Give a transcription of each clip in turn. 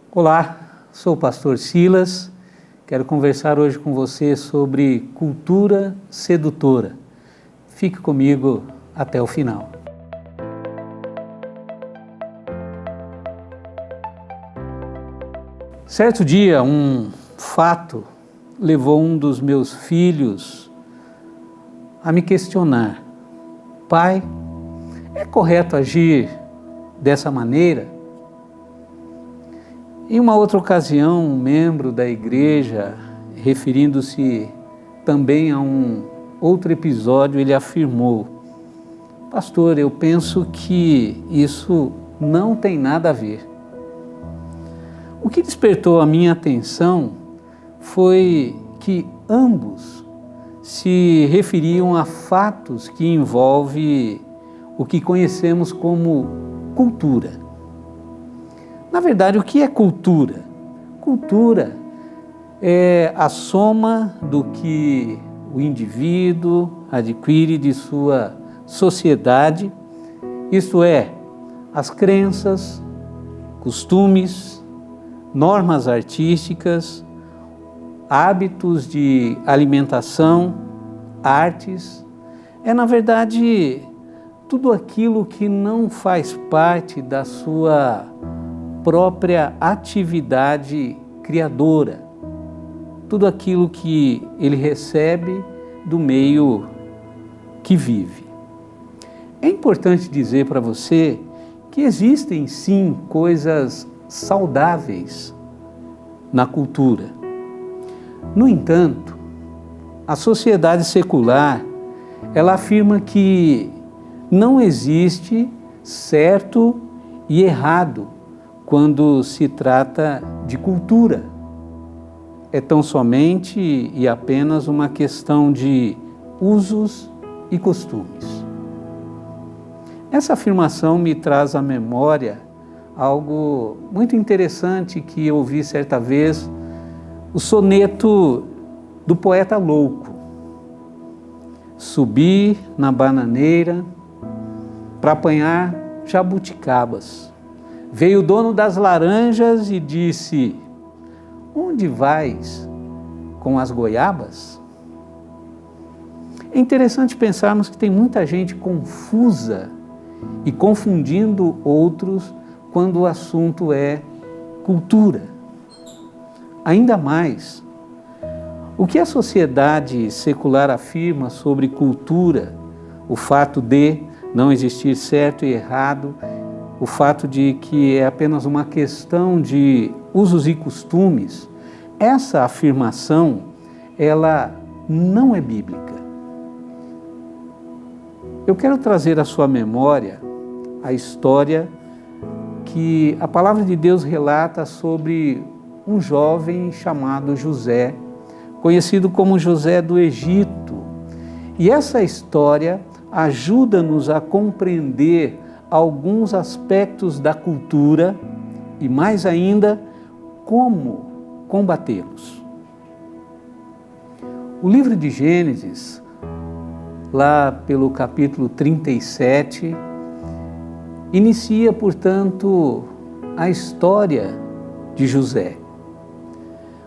Olá, sou o pastor Silas, quero conversar hoje com você sobre cultura sedutora. Fique comigo até o final. Certo dia, um fato levou um dos meus filhos a me questionar: pai, é correto agir dessa maneira? Em uma outra ocasião, um membro da igreja, referindo-se também a um outro episódio, ele afirmou: pastor, eu penso que isso não tem nada a ver. O que despertou a minha atenção foi que ambos se referiam a fatos que envolvem o que conhecemos como cultura. Na verdade, o que é cultura? Cultura é a soma do que o indivíduo adquire de sua sociedade, isto é, as crenças, costumes, normas artísticas, hábitos de alimentação, artes. É, na verdade, tudo aquilo que não faz parte da sua própria atividade criadora, tudo aquilo que ele recebe do meio que vive. É importante dizer para você que existem sim coisas saudáveis na cultura. No entanto, a sociedade secular, ela afirma que não existe certo e errado quando se trata de cultura. É tão somente e apenas uma questão de usos e costumes. Essa afirmação me traz à memória algo muito interessante que eu ouvi certa vez, o soneto do poeta louco. Subi na bananeira para apanhar jabuticabas. Veio o dono das laranjas e disse: onde vais com as goiabas? É interessante pensarmos que tem muita gente confusa e confundindo outros quando o assunto é cultura. Ainda mais, o que a sociedade secular afirma sobre cultura, o fato de não existir certo e errado, o fato de que é apenas uma questão de usos e costumes, essa afirmação, ela não é bíblica. Eu quero trazer à sua memória a história que a palavra de Deus relata sobre um jovem chamado José, conhecido como José do Egito. E essa história ajuda-nos a compreender alguns aspectos da cultura e, mais ainda, como combatê-los. O livro de Gênesis, lá pelo capítulo 37, inicia, portanto, a história de José.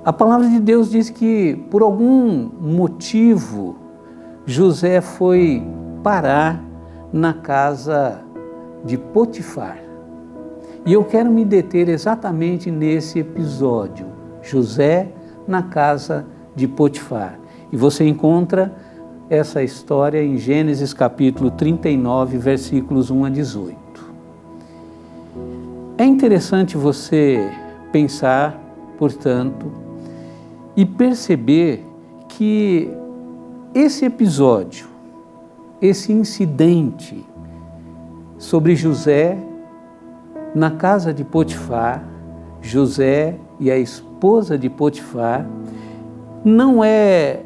A palavra de Deus diz que, por algum motivo, José foi parar na casa de Potifar. E eu quero me deter exatamente nesse episódio, José na casa de Potifar. E você encontra essa história em Gênesis capítulo 39, versículos 1 a 18. É interessante você pensar, portanto, e perceber que esse episódio, esse incidente sobre José na casa de Potifar, José e a esposa de Potifar, não é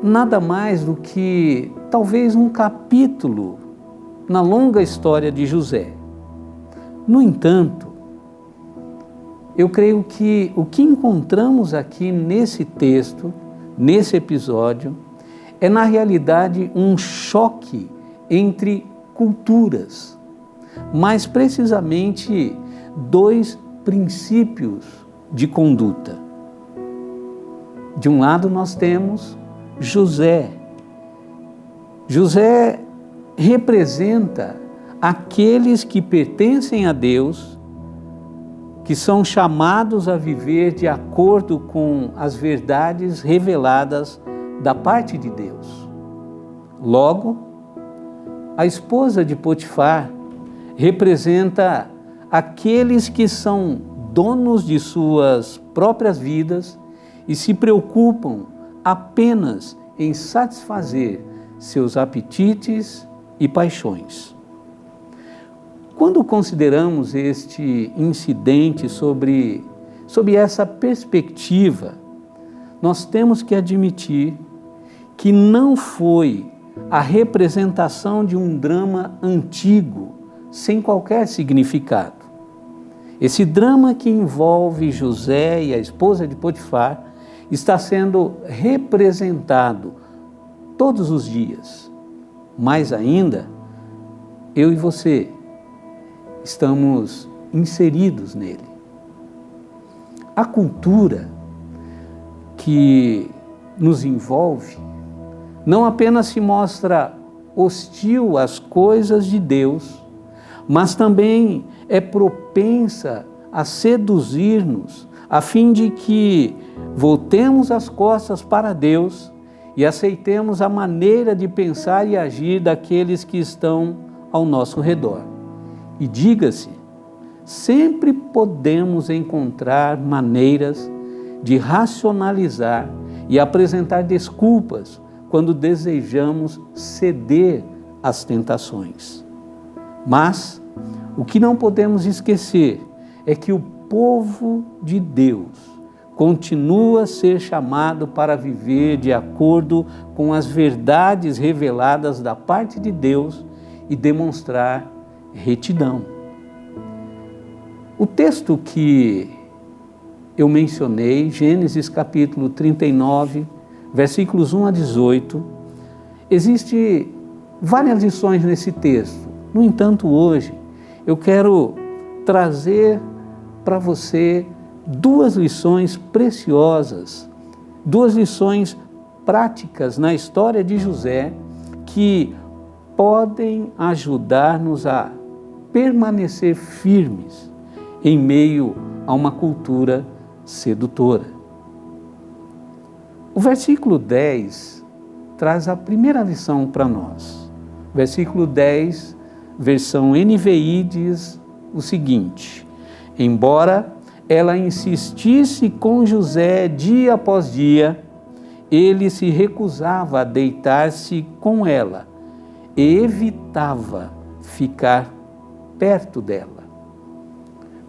nada mais do que talvez um capítulo na longa história de José. No entanto, eu creio que o que encontramos aqui nesse texto, nesse episódio, é na realidade um choque entre culturas, mais precisamente dois princípios de conduta. De um lado nós temos José. José representa aqueles que pertencem a Deus, que são chamados a viver de acordo com as verdades reveladas da parte de Deus. Logo, a esposa de Potifar representa aqueles que são donos de suas próprias vidas e se preocupam apenas em satisfazer seus apetites e paixões. Quando consideramos este incidente sob essa perspectiva, nós temos que admitir que não foi a representação de um drama antigo, sem qualquer significado. Esse drama que envolve José e a esposa de Potifar está sendo representado todos os dias. Mais ainda, eu e você estamos inseridos nele. A cultura que nos envolve não apenas se mostra hostil às coisas de Deus, mas também é propensa a seduzir-nos, a fim de que voltemos as costas para Deus e aceitemos a maneira de pensar e agir daqueles que estão ao nosso redor. E diga-se, sempre podemos encontrar maneiras de racionalizar e apresentar desculpas quando desejamos ceder às tentações. Mas o que não podemos esquecer é que o povo de Deus continua a ser chamado para viver de acordo com as verdades reveladas da parte de Deus e demonstrar retidão. O texto que eu mencionei, Gênesis capítulo 39, versículos 1 a 18, existem várias lições nesse texto. No entanto, hoje, eu quero trazer para você duas lições preciosas, duas lições práticas na história de José que podem ajudar-nos a permanecer firmes em meio a uma cultura sedutora. O versículo 10 traz a primeira lição para nós. Versículo 10, versão NVI, diz o seguinte: embora ela insistisse com José dia após dia, ele se recusava a deitar-se com ela e evitava ficar perto dela.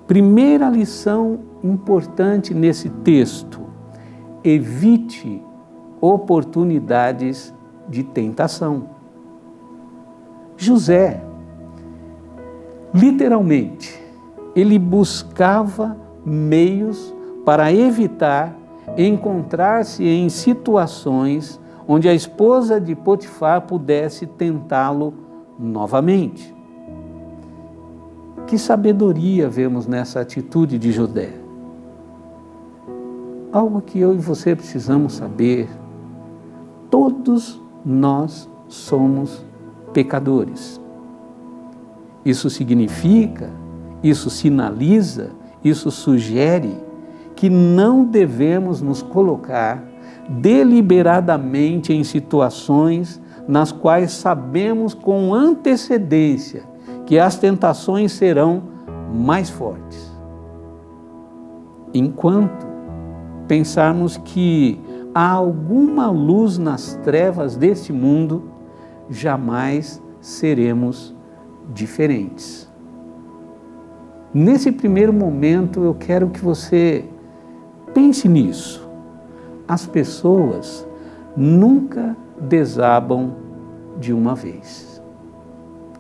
Primeira lição importante nesse texto: evite oportunidades de tentação. José, literalmente, ele buscava meios para evitar encontrar-se em situações onde a esposa de Potifar pudesse tentá-lo novamente. Que sabedoria vemos nessa atitude de José. Algo que eu e você precisamos saber: todos nós somos pecadores. Isso significa, isso sinaliza, isso sugere que não devemos nos colocar deliberadamente em situações nas quais sabemos com antecedência que as tentações serão mais fortes. Enquanto pensarmos que há alguma luz nas trevas deste mundo, jamais seremos diferentes. Nesse primeiro momento, eu quero que você pense nisso. As pessoas nunca desabam de uma vez.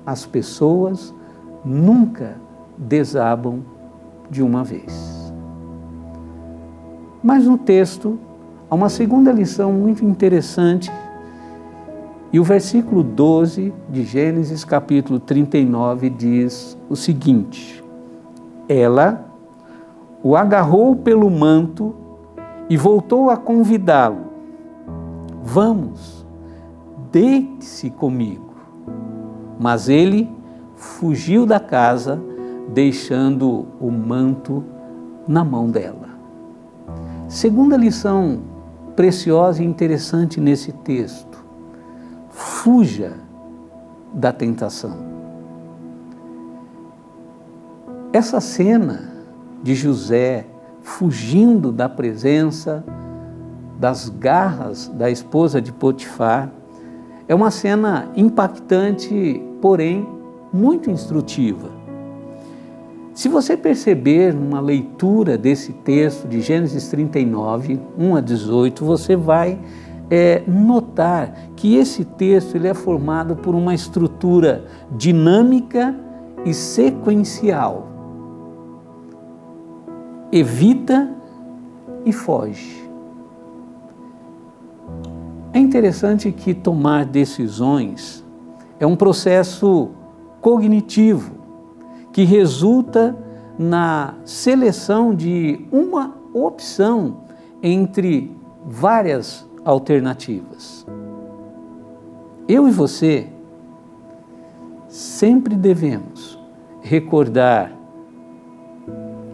As pessoas nunca desabam de uma vez. Mas no texto, há uma segunda lição muito interessante. E o versículo 12 de Gênesis capítulo 39 diz o seguinte: ela o agarrou pelo manto e voltou a convidá-lo. Vamos, deite-se comigo. Mas ele fugiu da casa, deixando o manto na mão dela. Segunda lição preciosa e interessante nesse texto: fuja da tentação. Essa cena de José fugindo da presença, das garras da esposa de Potifar, é uma cena impactante, porém muito instrutiva. Se você perceber numa leitura desse texto de Gênesis 39, 1 a 18, você vai notar que esse texto ele é formado por uma estrutura dinâmica e sequencial. Evita e foge. É interessante que tomar decisões é um processo cognitivo que resulta na seleção de uma opção entre várias alternativas. Eu e você sempre devemos recordar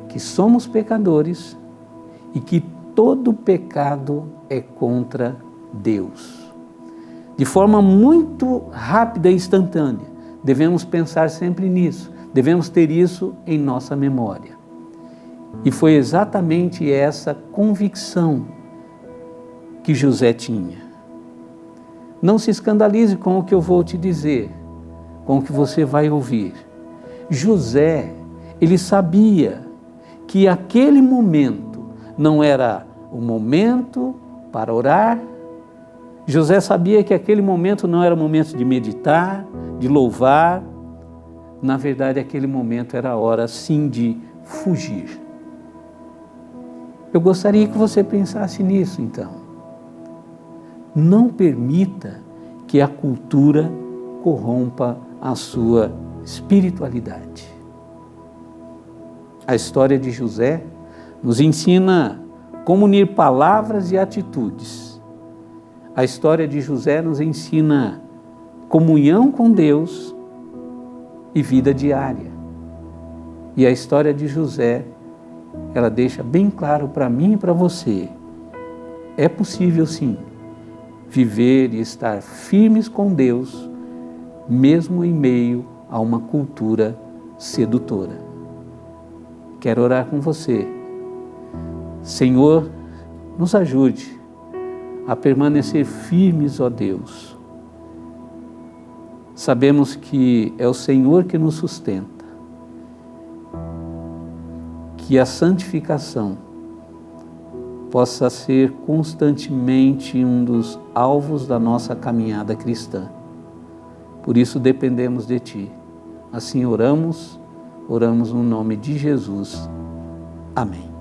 que somos pecadores e que todo pecado é contra Deus. De forma muito rápida e instantânea, devemos pensar sempre nisso, devemos ter isso em nossa memória. E foi exatamente essa convicção que José tinha. Não se escandalize com o que eu vou te dizer, com o que você vai ouvir. José, ele sabia que aquele momento não era o momento para orar. José sabia que aquele momento não era o momento de meditar, de louvar. Na verdade, aquele momento era a hora, sim, de fugir. Eu gostaria que você pensasse nisso, então. Não permita que a cultura corrompa a sua espiritualidade. A história de José nos ensina como unir palavras e atitudes. A história de José nos ensina comunhão com Deus e vida diária. E a história de José, ela deixa bem claro para mim e para você, é possível sim, viver e estar firmes com Deus, mesmo em meio a uma cultura sedutora. Quero orar com você. Senhor, nos ajude a permanecer firmes, ó Deus. Sabemos que é o Senhor que nos sustenta, que a santificação possa ser constantemente um dos alvos da nossa caminhada cristã. Por isso dependemos de Ti. Assim oramos no nome de Jesus. Amém.